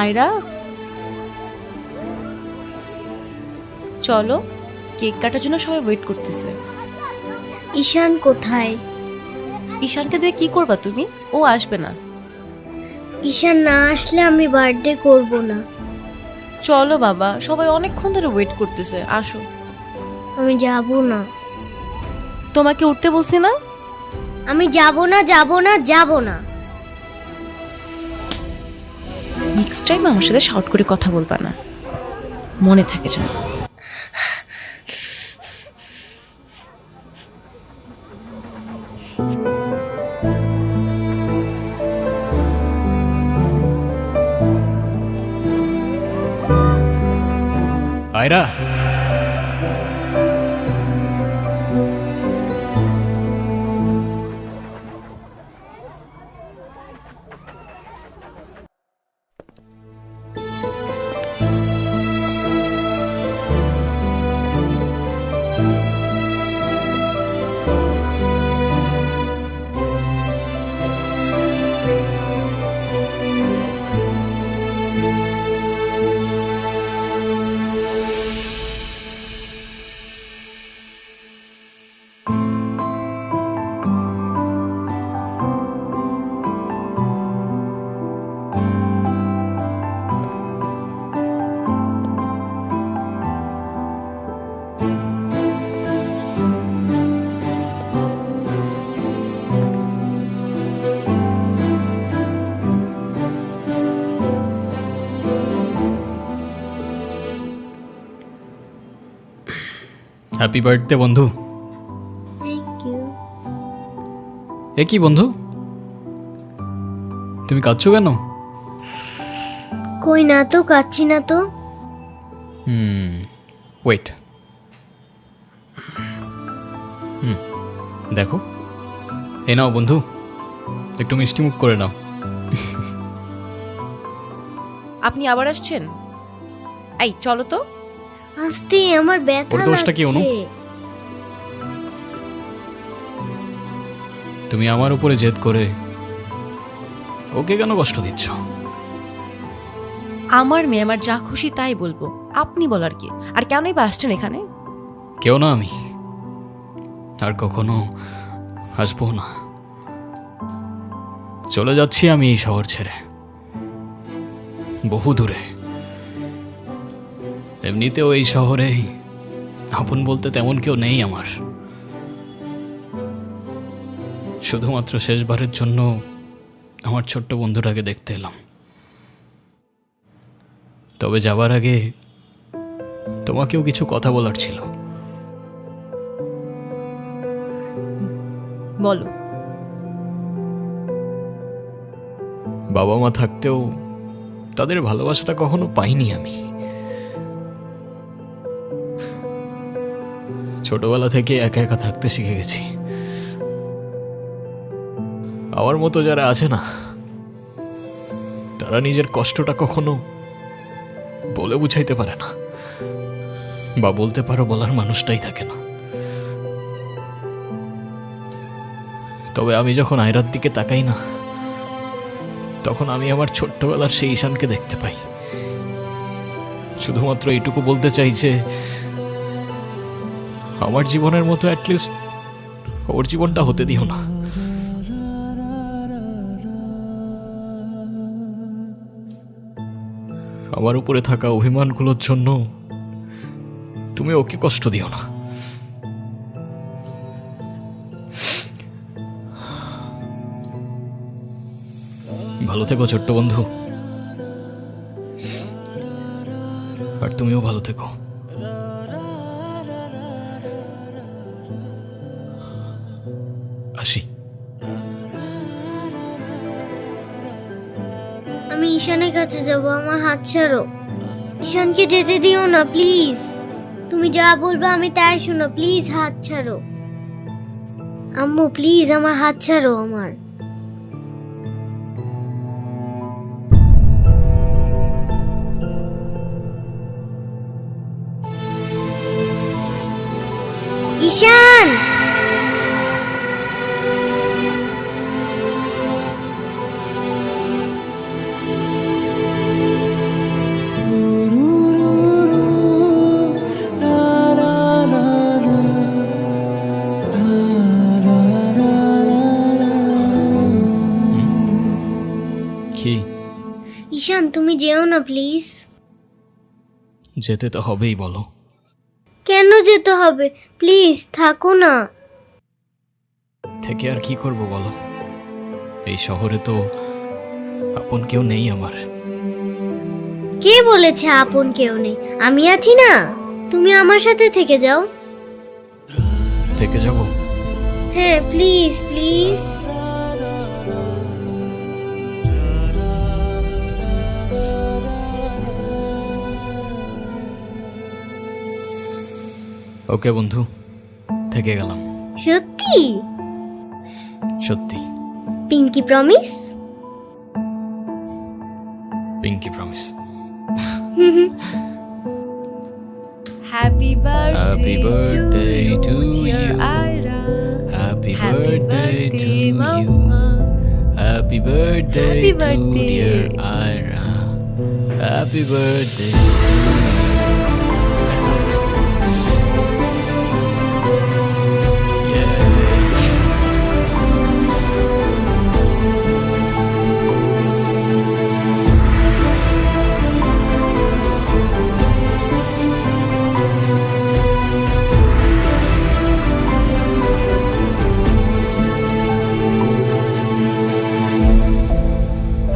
আয়রা, চলো, কেক কাটার জন্য সবাই ওয়েট করতেছে। ঈশান কোথায়? ঈশানকে দিয়ে কি করবা তুমি? ও আসবে না। ঈশান না আসলে আমি বার্থডে করব না। চলো বাবা, সবাই অনেকক্ষণ ধরে ওয়েট করতেছে, আসো। আমি যাব না। তোমাকে উঠতে বলছি না? আমি যাব না, যাব না, যাব না। নেক্সট টাইম আমার সাথে শর্ট করে কথা বলবা না, মনে থাকে যেন। আয়রা, হ্যাপি বার্থডে বন্ধু। Thank you. এ কি বন্ধু, তুমি কাঁদছো কেন? কই না তো, কাচ্ছি না তো। ওয়েট, দেখো, এ নাও বন্ধু, একটু মিষ্টি মুখ করে নাও। আপনি আবার আসছেন? এই চলো তো। আস্তে, আমার ব্যথা ওর দোষটা কি অনু? লাগছে। তুমি আমার উপরে জেদ করে ওকে কেন কষ্ট দিচ্ছ? আমার মেয়ে, আমার যা খুশি তাই বলবো, আপনি বলার কি? আর কেনই বা আসছেন এখানে? কেউ না আমি, আর কখনো আসবো না। চলে যাচ্ছি আমি এই শহর ছেড়ে, বহু দূরে। এমনিতেও এই শহরে আপন বলতে তেমন কেউ নেই আমার। শুধুমাত্র শেষবারের জন্য আমার ছোট্ট বন্ধুটাকে দেখতে এলাম। তবে যাবার আগে তোমাকেও কিছু কথা বলার ছিল। বলো। বাবা মা থাকতেও তাদের ভালোবাসাটা কখনো পাইনি আমি। ছোটবেলা থেকে একা একা থাকতে শিখে গেছি। আমার মতো যারা আছে না, তারা নিজের কষ্টটা কখনো বলে বুঝাইতে পারে না, বা বলতে পারো বলার মানুষটাই থাকে না। তবে আমি যখন আয়রার দিকে তাকাই না, তখন আমি আমার ছোট্টবেলার সেই ঈশানকে দেখতে পাই। শুধুমাত্র এইটুকু বলতে চাই যে আমার জীবনের মতো অ্যাটলিস্ট ওর জীবনটা হতে দিও না। আমার উপরে থাকা অভিমানগুলোর জন্য তুমি ওকে কষ্ট দিও না। ভালো থেকো ছোট্ট বন্ধু, আর তুমিও ভালো থেকো। আসি। আমি ঈশানের কাছে যাব, আমার হাত ছাড়ো। ঈশানকে যেতে দিও না প্লিজ। তুমি যা বলবে আমি তাই শোনো, প্লিজ হাত ছাড়ো। আম্মু প্লিজ আমার হাত ছাড়ো। আমার ঈশান, তুমি যেও না প্লিজ। যেতে তো হবেই, বলো। কেন যেতে হবে? প্লিজ থাকো না। থেকে আর কি করব বলো? এই শহরে তো আপন কেউ নেই আমার। কে বলেছে আপন কেউ নেই? আমি আছি না, তুমি আমার সাথে থেকে যাও। থেকে যাব? হ্যাঁ প্লিজ প্লিজ। ওকে বন্ধু, থেকে গেলাম। সত্যি? সত্যি। Pinky promise? Pinky promise. Happy Happy birthday to you. Ayra, Happy Happy birthday to birthday, you. Mama. Happy birthday Happy to birthday. dear Ira. Happy birthday to you. Yeah.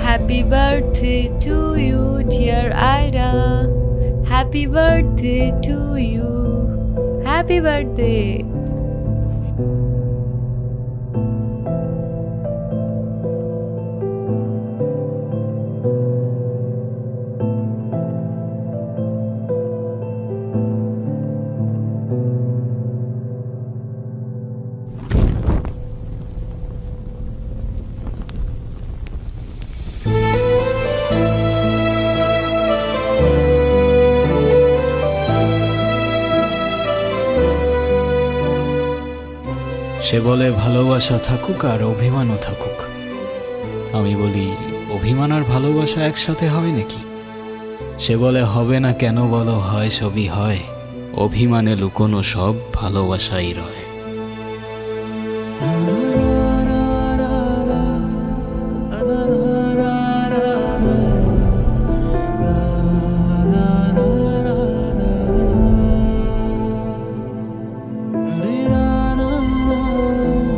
Happy birthday to you, dear Ira. Happy birthday to you. Happy birthday. সে বলে ভালোবাসা থাকুক আর অভিমানও থাকুক। আমি বলি অভিমান আর ভালোবাসা একসাথে হয় নাকি? সে বলে হবে না কেন বলো, হয় সবই হয়, অভিমানে লুকোনো সব ভালোবাসাই রয়।